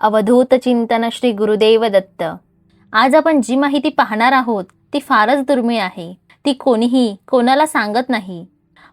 अवधूत चिंतन श्री गुरुदेव दत्त। आज आपण जी माहिती पाहणार आहोत ती फारच दुर्मिळ आहे। ती कोणीही कोणाला सांगत नाही।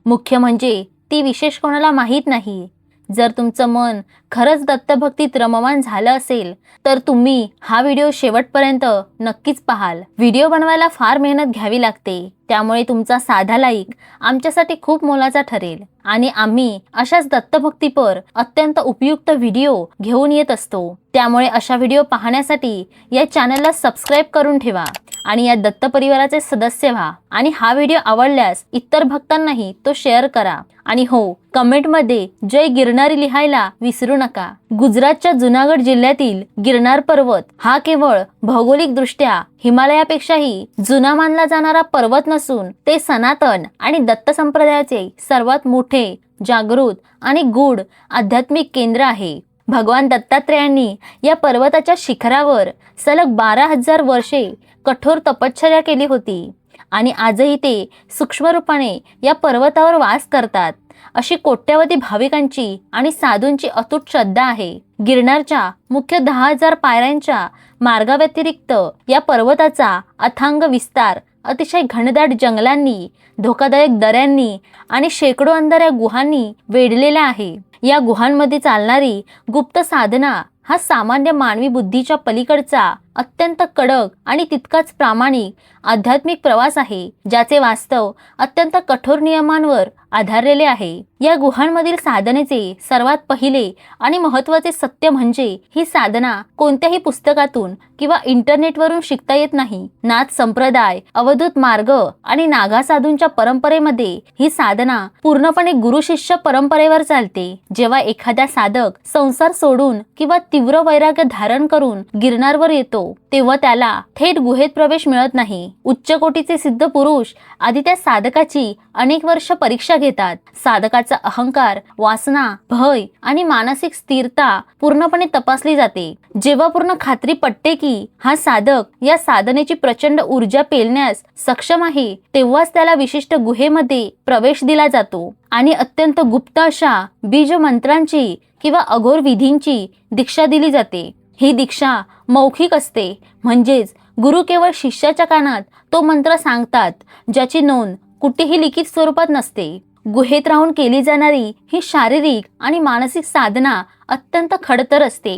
मुख्य म्हणजे ती विशेष कोणाला माहीत नाही। जर तुमचं मन खरंच दत्तभक्तीत रममाण झालं असेल तर तुम्ही हा व्हिडिओ शेवटपर्यंत नक्कीच पाहाल। व्हिडिओ बनवायला फार मेहनत घ्यावी लागते, त्यामुळे तुमचा साधा लाईक आमच्यासाठी खूप मोलाचा ठरेल आणि आम्ही अशाच दत्तभक्तीपर अत्यंत उपयुक्त व्हिडिओ घेऊन येत असतो। त्यामुळे अशा व्हिडिओ पाहण्यासाठी या चॅनलला सबस्क्राइब करून ठेवा आणि या दत्त परिवाराचे सदस्य व्हा। आणि हा व्हिडिओ आवडल्यास इतर भक्तांनाही तो शेअर करा आणि हो, कमेंटमध्ये जय गिरनारी लिहायला विसरू नका। गुजरातच्या जुनागढ जिल्ह्यातील गिरनार पर्वत हा केवळ भौगोलिकदृष्ट्या हिमालयापेक्षाही जुना मानला जाणारा पर्वत नसून ते सनातन आणि दत्त संप्रदायाचे सर्वात मोठे, जागृत आणि गूढ आध्यात्मिक केंद्र आहे। भगवान दत्तात्रेयांनी या पर्वताच्या शिखरावर सलग 12,000 वर्षे कठोर तपश्चर्या केली होती आणि आजही ते सूक्ष्म रूपाने या पर्वतावर वास करतात। अशी कोट्यावधी भाविकांची आणि साधूंची अतूट श्रद्धा आहे। गिरनारच्या मुख्य 10,000 पायऱ्यांच्या मार्गाव्यतिरिक्त या पर्वताचा अथांग विस्तार अतिशय घनदाट जंगलांनी, धोकादायक दऱ्यांनी आणि शेकडो अंधाऱ्या गुहांनी वेढलेला आहे। या गुहांमध्ये चालणारी गुप्त साधना हा सामान्य मानवी बुद्धीच्या पलीकडचा अत्यंत कडक आणि तितकाच प्रामाणिक आध्यात्मिक प्रवास आहे, ज्याचे वास्तव अत्यंत कठोर नियमांवर आधारलेले आहे। या गुहांमधील साधनेचे सर्वात पहिले आणि महत्त्वाचे सत्य म्हणजे ही साधना कोणत्याही पुस्तकातून किंवा इंटरनेटवरून शिकता येत नाही। नाथ संप्रदाय, अवधूत मार्ग आणि नागा साधूंच्या परंपरेमध्ये ही साधना पूर्णपणे गुरु शिष्य परंपरेवर चालते। जेव्हा एखादा साधक संसार सोडून किंवा तीव्र वैराग्य धारण करून गिरनारवर येतो तेव्हा त्याला थेट गुहेत प्रवेश मिळत नाही। उच्च कोटीचे सिद्ध पुरुष आधी त्या साधकाची अनेक वर्ष परीक्षा घेतात। साधकाचा अहंकार, वासना, भय आणि मानसिक स्थिरता पूर्णपणे तपासली जाते। जेव्हा पूर्ण खात्री पटते की हा साधक या साधनेची प्रचंड ऊर्जा पेलण्यास सक्षम आहे, तेव्हाच त्याला विशिष्ट गुहेमध्ये प्रवेश दिला जातो आणि अत्यंत गुप्त अशा बीज मंत्रांची किंवा अघोर विधींची दीक्षा दिली जाते। ही दीक्षा मौखिक असते, म्हणजेच गुरु केवळ शिष्याच्या कानात तो मंत्र सांगतात, ज्याची नोंद कुठेही लिखित स्वरूपात नसते। गुहेत राहून केली जाणारी ही शारीरिक आणि मानसिक साधना अत्यंत खडतर असते।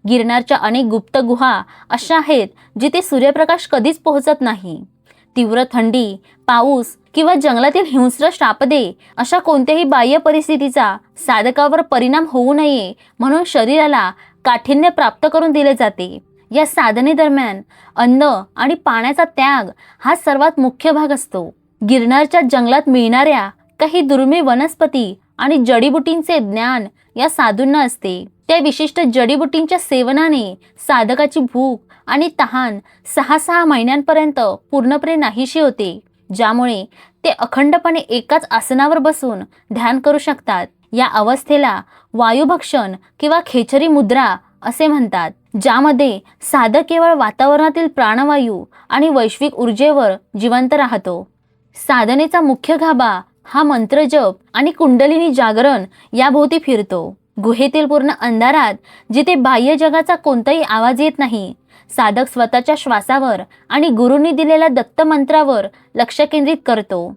गिरनारच्या अनेक गुप्त गुहा अशा आहेत जिथे सूर्यप्रकाश कधीच पोहोचत नाही। तीव्र थंडी, पाऊस किंवा जंगलातील हिंस्र श्रापदे अशा कोणत्याही बाह्य परिस्थितीचा साधकावर परिणाम होऊ नये म्हणून शरीराला काठिण्य प्राप्त करून दिले जाते। या साधनेदरम्यान अन्न आणि पाण्याचा त्याग हा सर्वात मुख्य भाग असतो। गिरनारच्या जंगलात मिळणाऱ्या काही दुर्मिळ वनस्पती आणि जडीबुटींचे ज्ञान या साधूंना असते। त्या विशिष्ट जडीबुटींच्या सेवनाने साधकाची भूक आणि तहान 6 महिन्यांपर्यंत पूर्णपणे नाहीशी होते, ज्यामुळे ते अखंडपणे एकाच आसनावर बसून ध्यान करू शकतात। या अवस्थेला वायुभक्षण किंवा खेचरी मुद्रा असे म्हणतात, ज्यामध्ये साधक केवळ वातावरणातील प्राणवायू आणि वैश्विक ऊर्जेवर जिवंत राहतो। साधनेचा मुख्य गाभा हा मंत्रजप आणि कुंडलिनी जागरण याभोवती फिरतो। गुहेतील पूर्ण अंधारात, जिथे बाह्य जगाचा कोणताही आवाज येत नाही, साधक स्वतःच्या श्वासावर आणि गुरूंनी दिलेल्या दत्त मंत्रावर लक्ष केंद्रित करतो।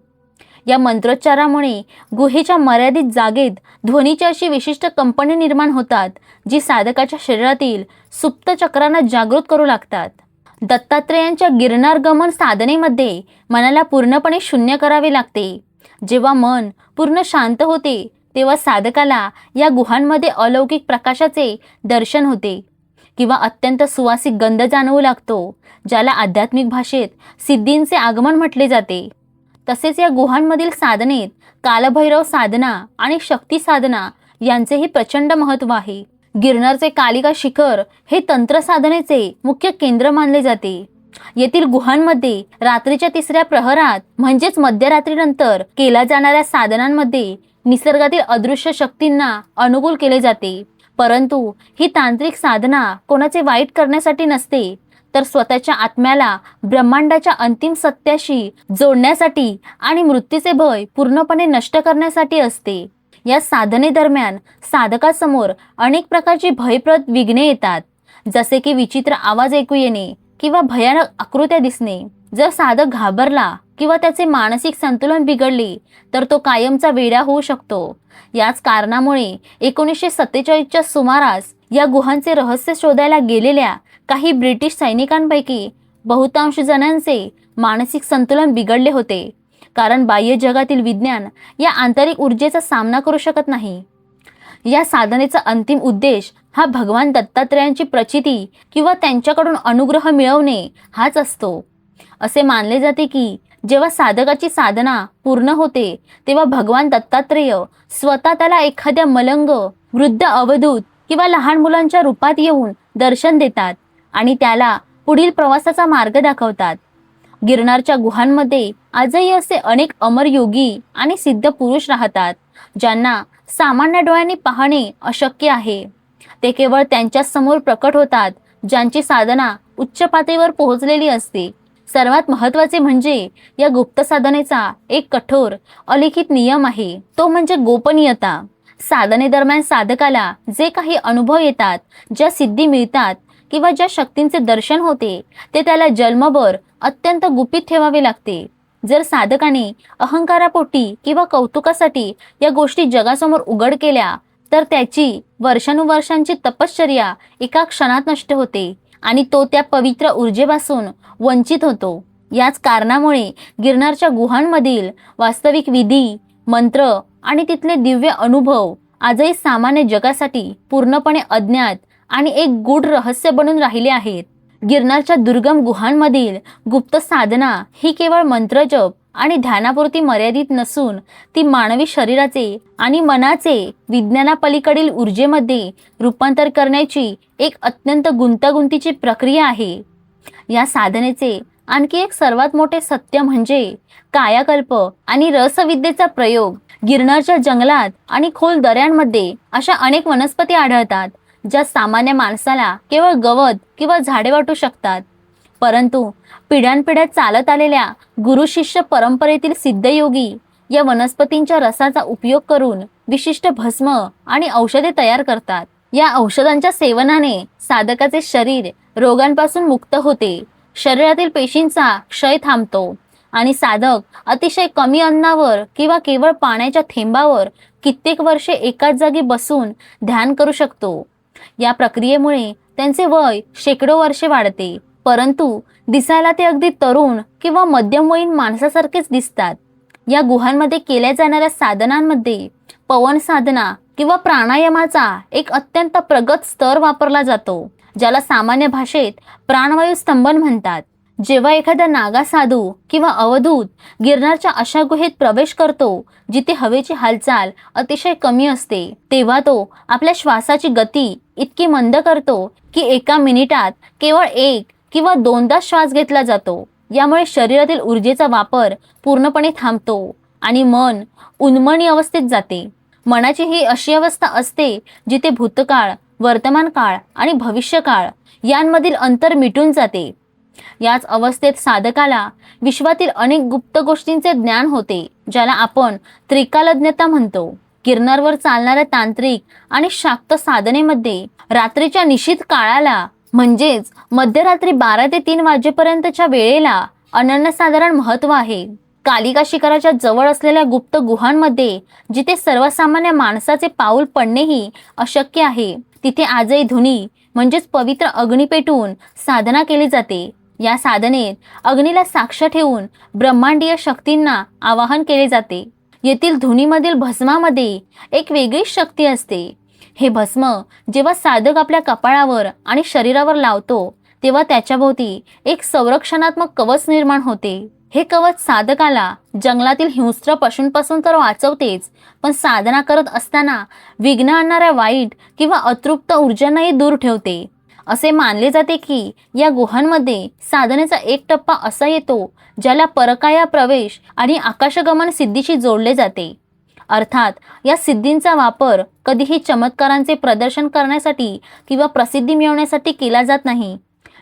या मंत्रोच्चारामुळे गुहेच्या मर्यादित जागेत ध्वनीची अशी विशिष्ट कंपने निर्माण होतात, जी साधकाच्या शरीरातील सुप्त चक्रांना जागृत करू लागतात। दत्तात्रेयांच्या गिरनार गमन साधनेमध्ये मनाला पूर्णपणे शून्य करावे लागते। जेव्हा मन पूर्ण शांत होते तेव्हा साधकाला या गुहांमध्ये अलौकिक प्रकाशाचे दर्शन होते किंवा अत्यंत सुवासिक गंध जाणवू लागतो, ज्याला आध्यात्मिक भाषेत सिद्धींचे आगमन म्हटले जाते। तसेच या गुहांमधील साधनेत कालभैरव साधना आणि शक्ती साधना यांचेही प्रचंड महत्त्व आहे। गिरनारचे कालिका शिखर हे तंत्र साधनेचे मुख्य केंद्र मानले जाते। येथील गुहांमध्ये रात्रीच्या 3ऱ्या प्रहरात म्हणजेच मध्यरात्रीनंतर केल्या जाणाऱ्या साधनांमध्ये निसर्गातील अदृश्य शक्तींना अनुकूल केले जाते। परंतु ही तांत्रिक साधना कोणाचे वाईट करण्यासाठी नसते, तर स्वतःच्या आत्म्याला ब्रह्मांडाच्या अंतिम सत्याशी जोडण्यासाठी आणि मृत्यूचे भय पूर्णपणे नष्ट करण्यासाठी असते। या साधनेदरम्यान साधकासमोर अनेक प्रकारची भयप्रद विघ्ने येतात, जसे की विचित्र आवाज ऐकू येणे किंवा भयानक आकृत्या दिसणे. जर साधक घाबरला किंवा त्याचे मानसिक संतुलन बिघडले तर तो कायमचा वेडा होऊ शकतो. याच कारणामुळे 1947च्या सुमारास या गुहांचे रहस्य शोधायला गेलेल्या काही ब्रिटिश सैनिकांपैकी बहुतांश जणांचे मानसिक संतुलन बिघडले होते, कारण बाह्य जगातील विज्ञान या आंतरिक ऊर्जेचा सामना करू शकत नाही. या साधनेचा अंतिम उद्देश हा भगवान दत्तात्रेयांची प्रचिती किंवा त्यांच्याकडून अनुग्रह मिळवणे हाच असतो. असे मानले जाते की जेव्हा साधकाची साधना पूर्ण होते तेव्हा भगवान दत्तात्रेय स्वतः त्याला एखाद्या मलंग, वृद्ध अवधूत किंवा लहान मुलांच्या रूपात येऊन दर्शन देतात आणि त्याला पुढील प्रवासाचा मार्ग दाखवतात. गिरनारच्या गुहांमध्ये आजही असे अनेक अमर योगी आणि सिद्ध पुरुष राहतात ज्यांना सामान्य डोळ्यांनी पाहणे अशक्य आहे. ते केवळ त्यांच्याच समोर प्रकट होतात ज्यांची साधना उच्च पातळीवर पोहोचलेली असते. सर्वात महत्त्वाचे म्हणजे या गुप्त साधनेचा एक कठोर अलिखित नियम आहे, तो म्हणजे गोपनीयता. साधनेदरम्यान साधकाला जे काही अनुभव येतात, ज्या सिद्धी मिळतात किंवा ज्या शक्तींचे दर्शन होते ते त्याला जन्मभर अत्यंत गुपित ठेवावे लागते. जर साधकाने अहंकारापोटी किंवा कौतुकासाठी या गोष्टी जगासमोर उघड केल्या तर त्याची वर्षानुवर्षांची तपश्चर्या एका क्षणात नष्ट होते आणि तो त्या पवित्र ऊर्जेपासून वंचित होतो. याच कारणामुळे गिरनारच्या गुहांमधील वास्तविक विधी, मंत्र आणि तिथले दिव्य अनुभव आजही सामान्य जगासाठी पूर्णपणे अज्ञात आणि एक गूढ रहस्य बनून राहिले आहेत. गिरनारच्या दुर्गम गुहांमधील गुप्त साधना ही केवळ मंत्रजप आणि ध्यानापुरती मर्यादित नसून ती मानवी शरीराचे आणि मनाचे विज्ञानापलीकडील ऊर्जेमध्ये रूपांतर करण्याची एक अत्यंत गुंतागुंतीची प्रक्रिया आहे. या साधनेचे आणखी एक सर्वात मोठे सत्य म्हणजे कायाकल्प आणि रसविद्येचा प्रयोग. गिरनारच्या जंगलात आणि खोल दऱ्यांमध्ये अशा अनेक वनस्पती आढळतात ज्या सामान्य माणसाला केवळ गवत किंवा झाडे वाटू शकतात, परंतु पिढ्यानपिढ्या चालत आलेल्या गुरु शिष्य परंपरेतील सिद्धयोगी या वनस्पतींच्या रसाचा उपयोग करून विशिष्ट भस्म आणि औषधे तयार करतात. या औषधांच्या सेवनाने साधकाचे शरीर रोगांपासून मुक्त होते, शरीरातील पेशींचा क्षय थांबतो आणि साधक अतिशय कमी अन्नावर किंवा केवळ पाण्याच्या थेंबावर कित्येक वर्षे एकाच जागी बसून ध्यान करू शकतो. या प्रक्रियेमुळे त्यांचे वय शेकडो वर्षे वाढते, परंतु दिसायला ते अगदी तरुण किंवा मध्यमवयीन माणसासारखेच दिसतात. या गुहांमध्ये केल्या जाणाऱ्या साधनांमध्ये पवन साधना किंवा प्राणायामाचा एक अत्यंत प्रगत स्तर वापरला जातो, ज्याला सामान्य भाषेत प्राणवायू स्तंभन म्हणतात. जेव्हा एखादा नागा साधू किंवा अवधूत गिरनारच्या अशा गुहेत प्रवेश करतो जिथे हवेची हालचाल अतिशय कमी असते, तेव्हा तो आपल्या श्वासाची गती इतकी मंद करतो की एका मिनिटात केवळ 1 किंवा 2दा श्वास घेतला जातो. यामुळे शरीरातील ऊर्जेचा वापर पूर्णपणे थांबतो आणि मन उन्मनी अवस्थेत जाते. मनाची ही अशी अवस्था असते जिथे भूतकाळ, वर्तमान काळ आणि भविष्यकाळ यांमधील अंतर मिटून जाते. याच अवस्थेत साधकाला विश्वातील अनेक गुप्त गोष्टींचे ज्ञान होते, ज्याला आपण त्रिकालज्ञता म्हणतो. गिरनारवर चालणाऱ्या तांत्रिक आणि शाक्त साधनेमध्ये रात्रीच्या निशित काळाला म्हणजेच मध्यरात्री 12 ते 3 वाजेपर्यंतच्या वेळेला अनन्यसाधारण महत्त्व आहे. कालिका शिखराच्या जवळ असलेल्या गुप्त गुहांमध्ये जिथे सर्वसामान्य माणसाचे पाऊल पडणेही अशक्य आहे, तिथे आजही धुनी म्हणजेच पवित्र अग्नी पेटवून साधना केली जाते. या साधनेत अग्नीला साक्ष ठेवून ब्रह्मांडीय शक्तींना आवाहन केले जाते. येथील धुनीमधील भस्मामध्ये एक वेगळीच शक्ती असते. हे भस्म जेव्हा साधक आपल्या कपाळावर आणि शरीरावर लावतो तेव्हा त्याच्याभोवती एक संरक्षणात्मक कवच निर्माण होते. हे कवच साधकाला जंगलातील हिंस्त्र पशूंपासून तर वाचवतेच, पण साधना करत असताना विघ्न आणणाऱ्या वाईट किंवा अतृप्त ऊर्जांनाही दूर ठेवते. असे मानले जाते की या गुहांमध्ये साधनेचा एक टप्पा असा येतो ज्याला परकाया प्रवेश आणि आकाशगमन सिद्धीशी जोडले जाते. अर्थात या सिद्धींचा वापर कधीही चमत्कारांचे प्रदर्शन करण्यासाठी किंवा प्रसिद्धी मिळवण्यासाठी केला जात नाही.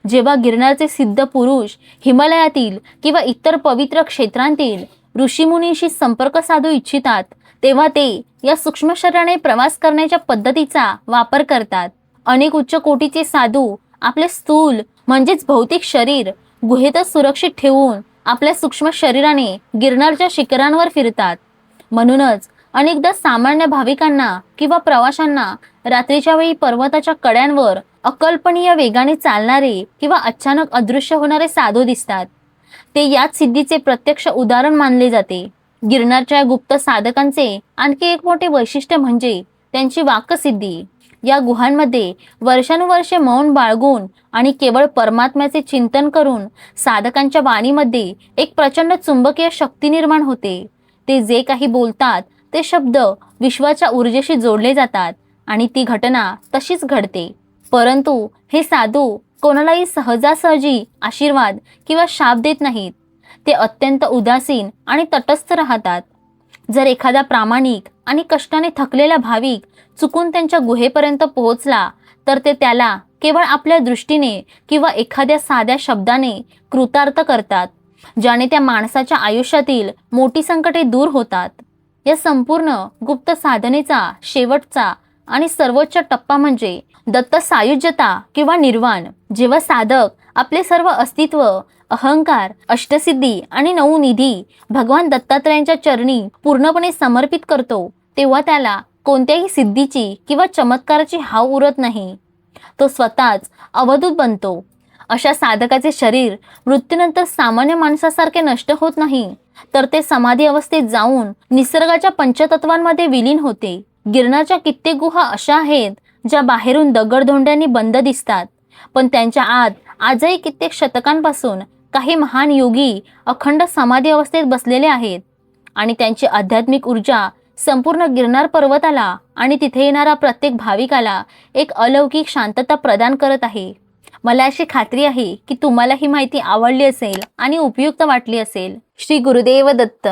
जेव्हा गिरनारचे सिद्ध पुरुष हिमालयातील किंवा इतर पवित्र क्षेत्रांतील ऋषीमुनींशी संपर्क साधू इच्छितात तेव्हा ते या सूक्ष्म शरीराने प्रवास करण्याच्या पद्धतीचा वापर करतात. अनेक उच्च कोटीचे साधू आपले स्थूल म्हणजेच भौतिक शरीर गुहेतच सुरक्षित ठेवून आपल्या सूक्ष्म शरीराने गिरनारच्या शिखरांवर फिरतात. म्हणूनच अनेकदा सामान्य भाविकांना किंवा प्रवाशांना रात्रीच्या वेळी पर्वताच्या कड्यांवर अकल्पनीय वेगाने चालणारे किंवा अचानक अदृश्य होणारे साधू दिसतात. ते याच सिद्धीचे प्रत्यक्ष उदाहरण मानले जाते. गिरनारच्या गुप्त साधकांचे आणखी एक मोठे वैशिष्ट्य म्हणजे त्यांची वाक्सिद्धी. या गुहांमध्ये वर्षानुवर्षे मौन बाळगून आणि केवळ परमात्म्याचे चिंतन करून साधकांच्या वाणीमध्ये एक प्रचंड चुंबकीय शक्ती निर्माण होते. ते जे काही बोलतात ते शब्द विश्वाच्या ऊर्जेशी जोडले जातात आणि ती घटना तशीच घडते. परंतु हे साधू कोणालाही सहजासहजी आशीर्वाद किंवा शाप देत नाहीत. ते अत्यंत उदासीन आणि तटस्थ राहतात. जर एखादा प्रामाणिक आणि कष्टाने थकलेला भाविक चुकून त्यांच्या गुहेपर्यंत पोहोचला तर ते त्याला केवळ आपल्या दृष्टीने किंवा एखाद्या साध्या शब्दाने कृतार्थ करतात, ज्याने त्या माणसाच्या आयुष्यातील मोठी संकटे दूर होतात. या संपूर्ण गुप्त साधनेचा शेवटचा आणि सर्वोच्च टप्पा म्हणजे दत्त सायुज्यता किंवा निर्वाण. जेव्हा साधक आपले सर्व अस्तित्व, अहंकार, अष्टसिद्धी आणि नवनिधी भगवान दत्तात्रयांच्या चरणी पूर्णपणे समर्पित करतो तेव्हा त्याला कोणत्याही सिद्धीची किंवा चमत्काराची हाव उरत नाही. तो स्वतःच अवधूत बनतो. अशा साधकाचे शरीर मृत्यूनंतर सामान्य माणसासारखे नष्ट होत नाही, तर ते समाधी अवस्थेत जाऊन निसर्गाच्या पंचतत्वांमध्ये विलीन होते. गिरनारच्या कित्येक गुहा अशा आहेत ज्या बाहेरून दगडधोंड्यांनी बंद दिसतात, पण त्यांच्या आत आजही कित्येक शतकांपासून काही महान योगी अखंड समाधी अवस्थेत बसलेले आहेत आणि त्यांची आध्यात्मिक ऊर्जा संपूर्ण गिरनार पर्वताला आणि तिथे येणारा प्रत्येक भाविकाला एक अलौकिक शांतता प्रदान करत आहे. मला अशी खात्री आहे की तुम्हाला ही माहिती आवडली असेल आणि उपयुक्त वाटली असेल. श्री गुरुदेव दत्त.